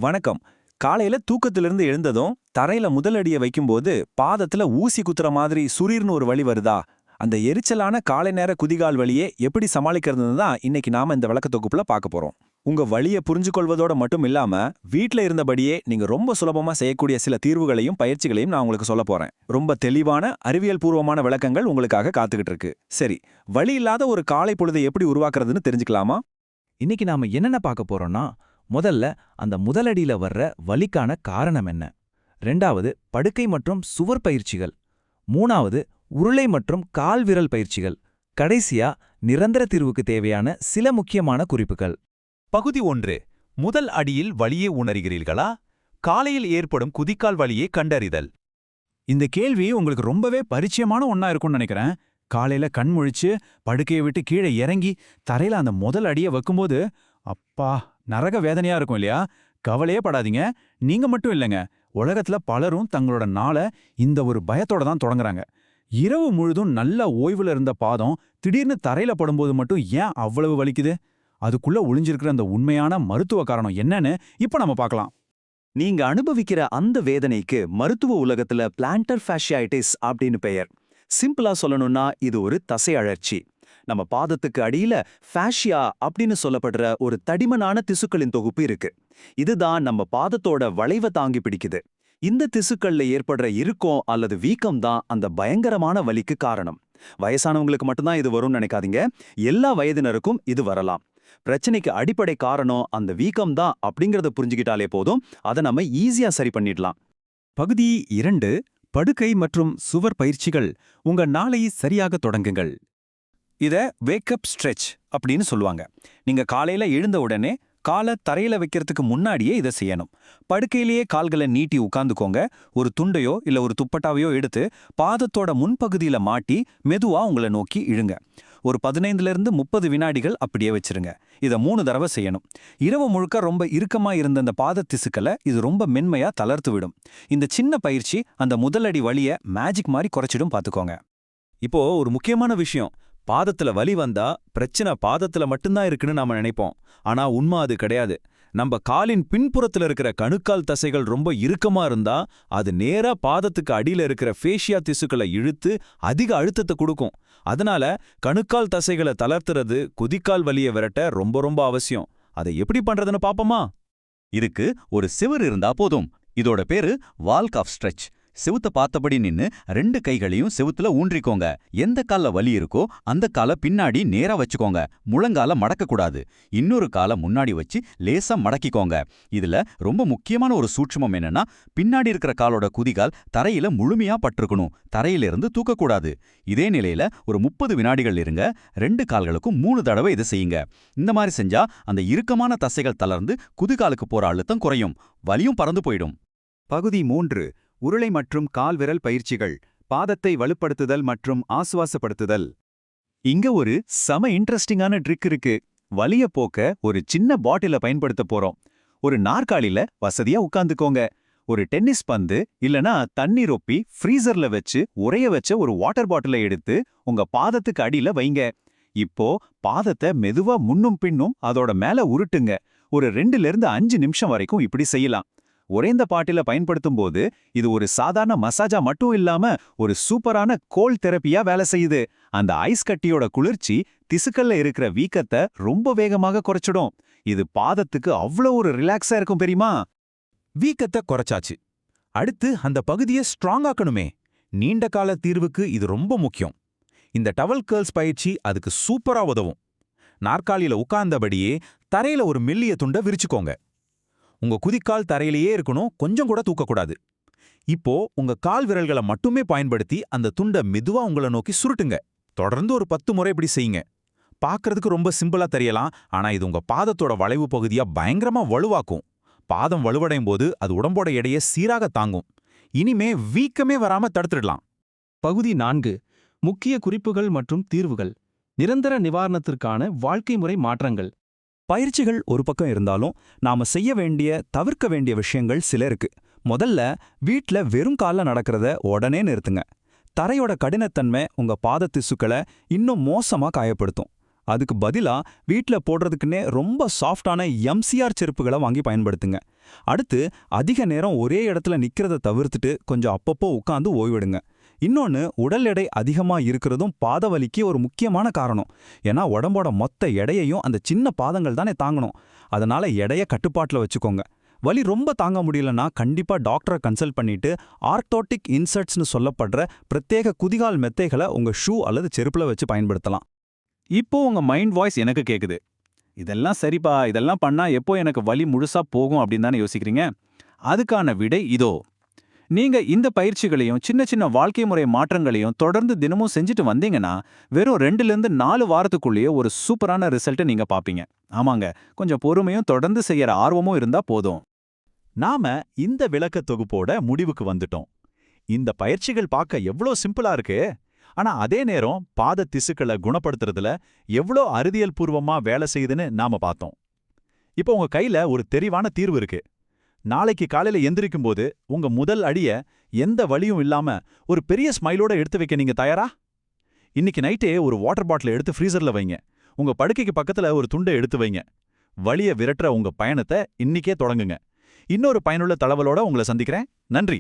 வணக்கம். காலையில தூக்கத்திலிருந்து எழுந்ததும் தரையில முதல் அடிய வைக்கும்போது பாதத்துல ஊசி குத்துற மாதிரி சுரீர்னு ஒரு வலி வருதா? அந்த எரிச்சலான காலை நேர குதிகால் வலியே எப்படி சமாளிக்கிறதுன்னு தான் இன்னைக்கு நாம இந்த விளக்க தொகுப்புல பார்க்க போறோம். உங்க வலியை புரிஞ்சுக்கொள்வதோட மட்டும் இல்லாம வீட்ல இருந்தபடியே நீங்க ரொம்ப சுலபமா செய்யக்கூடிய சில தீர்வுகளையும் பயிற்சிகளையும் நான் உங்களுக்கு சொல்ல போறேன். ரொம்ப தெளிவான அறிவியல் பூர்வமான விளக்கங்கள் உங்களுக்காக காத்துக்கிட்டு இருக்கு. சரி, வலி இல்லாத ஒரு காலை பொழுதை எப்படி உருவாக்குறதுன்னு தெரிஞ்சுக்கலாமா? இன்னைக்கு நாம என்னென்ன பார்க்க போறோம்னா, முதல்ல அந்த முதலடியில வர்ற வலிக்கான காரணம் என்ன, ரெண்டாவது படுக்கை மற்றும் சுவர் பயிற்சிகள், மூணாவது உருளை மற்றும் கால் விரல் பயிற்சிகள், கடைசியா நிரந்தர தீர்வுக்கு தேவையான சில முக்கியமான குறிப்புகள். பகுதி 1. முதல் அடியில் வலியை உணர்கிறீர்களா? காலையில் ஏற்படும் குதிக்கால் வலியை கண்டறிதல். இந்த கேள்வி உங்களுக்கு ரொம்பவே பரிச்சயமான ஒண்ணா இருக்கும்னு நினைக்கிறேன். காலையில கண் முழிச்சு படுக்கையை விட்டு கீழே இறங்கி தரையில அந்த முதல் அடியை வைக்கும்போது அப்பா நரக வேதனையா இருக்கும் இல்லையா? கவலையே படாதீங்க, நீங்க மட்டும் இல்லைங்க, உலகத்துல பலரும் தங்களோட நாளை இந்த ஒரு பயத்தோட தான் தொடங்குறாங்க. இரவு முழுதும் நல்ல ஓய்வுல இருந்த பாதம் திடீர்னு தரையில படும்போது மட்டும் ஏன் அவ்வளவு வலிக்குது? அதுக்குள்ள ஒளிஞ்சிருக்கிற அந்த உண்மையான மருத்துவ காரணம் என்னன்னு இப்ப நம்ம பார்க்கலாம். நீங்க அனுபவிக்கிற அந்த வேதனைக்கு மருத்துவ உலகத்துல பிளான்டர் ஃபேஷியாய்டிஸ் அப்படின்னு பெயர். சிம்பிளா சொல்லணும்னா இது ஒரு தசை அழற்சி. நம்ம பாதத்துக்கு அடியில ஃபேஷியா அப்படின்னு சொல்லப்படுற ஒரு தடிமனான திசுக்களின் தொகுப்பு இருக்கு. இதுதான் நம்ம பாதத்தோட வளைவை தாங்கி பிடிக்குது. இந்த திசுக்கள்ல ஏற்படுற இறுக்கம் அல்லது வீக்கம் தான் அந்த பயங்கரமான வலிக்கு காரணம். வயசானவங்களுக்கு மட்டும்தான் இது வரும்னு நினைக்காதீங்க, எல்லா வயதினருக்கும் இது வரலாம். பிரச்சனைக்கு அடிப்படை காரணம் அந்த வீக்கம் தான் அப்படிங்கறத புரிஞ்சுக்கிட்டாலே போதும், அதை நம்ம ஈஸியா சரி பண்ணிடலாம். பகுதி 2. படுக்கை மற்றும் சுவர் பயிற்சிகள். உங்க நாளை சரியாக தொடங்குங்கள். இத வேக்கப் ஸ்ட்ரெச் அப்படின்னு சொல்லுவாங்க. நீங்க காலையில எழுந்த உடனே காலை தரையில வைக்கிறதுக்கு முன்னாடியே இதை செய்யணும். படுக்கையிலேயே கால்களை நீட்டி உட்கார்ந்துக்கோங்க. ஒரு துண்டையோ இல்ல ஒரு துப்பட்டாவையோ எடுத்து பாதத்தோட முன்பகுதியில மாட்டி மெதுவா உங்களை நோக்கி இழுங்க. ஒரு 15லிருந்து 30 வினாடிகள் அப்படியே வச்சிருங்க. இதை 3 தடவை செய்யணும். இரவு முழுக்க ரொம்ப இறுக்கமா இருந்த அந்த பாத திசுக்களை இது ரொம்ப மென்மையா தளர்த்து விடும். இந்த சின்ன பயிற்சி அந்த முதலடி வலியை மேஜிக் மாதிரி குறைச்சிடும், பார்த்துக்கோங்க. இப்போ ஒரு முக்கியமான விஷயம், பாதத்துல வலி வந்தா பிரச்சனை பாதத்துல மட்டும்தான் இருக்குன்னு நாம நினைப்போம். ஆனா உண்மை அது கிடையாது. நம்ம காலின் பின்புறத்துல இருக்கிற கணுக்கால் தசைகள் ரொம்ப இறுக்கமா இருந்தா அது நேரா பாதத்துக்கு அடியில இருக்கிற ஃபேஷியா திசுக்களை இழுத்து அதிக அழுத்தத்தை கொடுக்கும். அதனால கணுக்கால் தசைகளை தளர்த்துறது குதிக்கால் வலியை விரட்ட ரொம்ப ரொம்ப அவசியம். அதை எப்படி பண்றதுன்னு பாப்போமா? இதுக்கு ஒரு சிவர் இருந்தா போதும். இதோட பேரு வால் காஃப் ஸ்ட்ரெச். செவுத்த பார்த்தபடி நின்னு 2 கைகளையும் செவுத்துல ஊன்றிக்கோங்க. எந்த கால்ல வலி இருக்கோ அந்த காலை பின்னாடி நேரா வச்சுக்கோங்க. முழங்கால மடக்கக்கூடாது. இன்னொரு காலை முன்னாடி வச்சு லேசா மடக்கிக்கோங்க. இதுல ரொம்ப முக்கியமான ஒரு சூட்சுமம் என்னன்னா, பின்னாடி இருக்கிற காலோட குதிகால் தரையில முழுமையா பட்டிருக்கணும். தரையிலிருந்து தூக்கக்கூடாது. இதே நிலையில ஒரு 30 வினாடிகள் இருங்க. 2 கால்களுக்கும் 3 தடவை இதை செய்யுங்க. இந்த மாதிரி செஞ்சா அந்த இறுக்கமான தசைகள் தளர்ந்து குதிகாலுக்கு போற அழுத்தம் குறையும், வலியும் பறந்து போயிடும். பகுதி 3. உருளை மற்றும் கால் விரல் பயிற்சிகள். பாதத்தை வலுப்படுத்துதல் மற்றும் ஆசுவாசப்படுத்துதல். இங்க ஒரு செம இன்ட்ரெஸ்டிங்கான ட்ரிக் இருக்கு. வலிய போக்க ஒரு சின்ன பாட்டில பயன்படுத்த போறோம். ஒரு நாற்காலில வசதியா உட்கார்ந்துக்கோங்க. ஒரு டென்னிஸ் பந்து இல்லனா தண்ணி ரொப்பி ஃப்ரீசர்ல வச்சு உறைய வச்ச ஒரு வாட்டர் பாட்டிலை எடுத்து உங்க பாதத்துக்கு அடியில வைங்க. இப்போ பாதத்தை மெதுவா முன்னும் பின்னும் அதோட மேல உருட்டுங்க. ஒரு 2லிருந்து 5 நிமிஷம் வரைக்கும் இப்படி செய்யலாம். உறைந்த பாட்டில பயன்படுத்தும் போது இது ஒரு சாதாரண மசாஜா மட்டும் இல்லாம ஒரு சூப்பரான கோல் தெரப்பியா வேலை செய்யுது. அந்த ஐஸ் கட்டியோட குளிர்ச்சி திசுக்கள்ல இருக்கிற வீக்கத்தை ரொம்ப வேகமாக குறைச்சிடும். இது பாதத்துக்கு அவ்வளோ ஒரு ரிலாக்ஸா இருக்கும் தெரியுமா? வீக்கத்தை குறைச்சாச்சு. அடுத்து அந்த பகுதியை ஸ்ட்ராங்காக்கணுமே. நீண்ட கால தீர்வுக்கு இது ரொம்ப முக்கியம். இந்த டவல் கேர்ள்ஸ் பயிற்சி அதுக்கு சூப்பரா உதவும். நாற்காலியில உட்கார்ந்தபடியே தரையில ஒரு மெல்லிய துண்டை விரிச்சுக்கோங்க. உங்க குதிக்கால் தரையிலேயே இருக்கணும், கொஞ்சம் கூட தூக்கக்கூடாது. இப்போ உங்க கால் விரல்களை மட்டுமே பயன்படுத்தி அந்த துண்டை மெதுவா உங்களை நோக்கி சுருட்டுங்க. தொடர்ந்து ஒரு 10 முறை இப்படி செய்யுங்க. பார்க்கறதுக்கு ரொம்ப சிம்பிளா தெரியலாம், ஆனா இது உங்க பாதத்தோட வளைவு பகுதியா பயங்கரமா வலுவாக்கும். பாதம் வலுவடையும் போது அது உடம்போட எடையை சீராக தாங்கும். இனிமே வீக்கமே வராம தடுத்துடலாம். பகுதி 4. முக்கிய குறிப்புகள் மற்றும் தீர்வுகள். நிரந்தர நிவாரணத்திற்கான வாழ்க்கை முறை மாற்றங்கள். பயிற்சிகள் ஒரு பக்கம் இருந்தாலும் நாம செய்ய வேண்டிய தவிர்க்க வேண்டிய விஷயங்கள் சில இருக்கு. முதல்ல வீட்ல வெறும் கால்ல நடக்கிறத உடனே நிறுத்துங்க. தரையோட கடினத்தன்மை உங்க பாத திசுக்களை இன்னும் மோசமா காயப்படுத்தும். அதுக்கு பதிலா வீட்ல போடுறதுக்குன்னே ரொம்ப சாஃப்டான எம்சிஆர் செருப்புகளை வாங்கி பயன்படுத்துங்க. அடுத்து, அதிக நேரம் ஒரே இடத்துல நிக்கிறத தவிர்த்துட்டு கொஞ்சம் அப்பப்போ உட்காந்து ஓய்வெடுங்க. இன்னொன்னு, உடல் எடை அதிகமா இருக்கிறதும் பாதவலிக்கு ஒரு முக்கியமான காரணம். ஏன்னா உடம்போட மொத்த எடையையும் அந்த சின்ன பாதங்கள் தானே தாங்கணும். அதனால எடைய கட்டுப்பாட்டுல வச்சுக்கோங்க. வலி ரொம்ப தாங்க முடியலன்னா கண்டிப்பா டாக்டரை கன்சல்ட் பண்ணிட்டு ஆர்த்தோட்டிக் இன்சர்ட்ஸ்னு சொல்லப்படுற பிரத்யேக குதிகால் மெத்தைகளை உங்க ஷூ அல்லது செருப்புல வச்சு பயன்படுத்தலாம். இப்போ உங்க மைண்ட் வாய்ஸ் எனக்கு கேக்குது. இதெல்லாம் சரிப்பா, இதெல்லாம் பண்ணா எப்போ எனக்கு வலி முழுசா போகும் அப்படின்னு தானே யோசிக்கிறீங்க. அதுக்கான விடை இதோ. நீங்க இந்த பயிற்சிகளையும் சின்ன சின்ன வாழ்க்கை முறை மாற்றங்களையும் தொடர்ந்து தினமும் செஞ்சுட்டு வந்தீங்கன்னா வெறும் 2லேருந்து 4 வாரத்துக்குள்ளேயே ஒரு சூப்பரான ரிசல்ட்டை நீங்க பாப்பீங்க. ஆமாங்க, கொஞ்சம் பொறுமையும் தொடர்ந்து செய்யற ஆர்வமும் இருந்தா போதும். நாம இந்த விளக்க தொகுப்போட முடிவுக்கு வந்துட்டோம். இந்த பயிற்சிகள் பார்க்க எவ்ளோ சிம்பிளா இருக்கு, ஆனா அதே நேரம் பாத திசுக்களை குணப்படுத்துறதுல எவ்ளோ அறிவியல் பூர்வமா வேலை செய்யுதுன்னு நாம பார்த்தோம். இப்போ உங்க கையில ஒரு தெளிவான தீர்வு இருக்கு. நாளைக்கு காலையில எந்திரிக்கும் போது உங்க முதல் அடிய எந்த வலியும் இல்லாம ஒரு பெரிய ஸ்மைலோட எடுத்து வைக்க நீங்க தயாரா? இன்னைக்கு நைட்டே ஒரு வாட்டர் பாட்டில் எடுத்து ஃப்ரீசர்ல வைங்க. உங்க படுக்கைக்கு பக்கத்துல ஒரு துண்டை எடுத்து வைங்க. வலிய விரட்டுற உங்க பயணத்தை இன்னிக்கே தொடங்குங்க. இன்னொரு பயனுள்ள தகவலோட உங்களை சந்திக்கிறேன். நன்றி.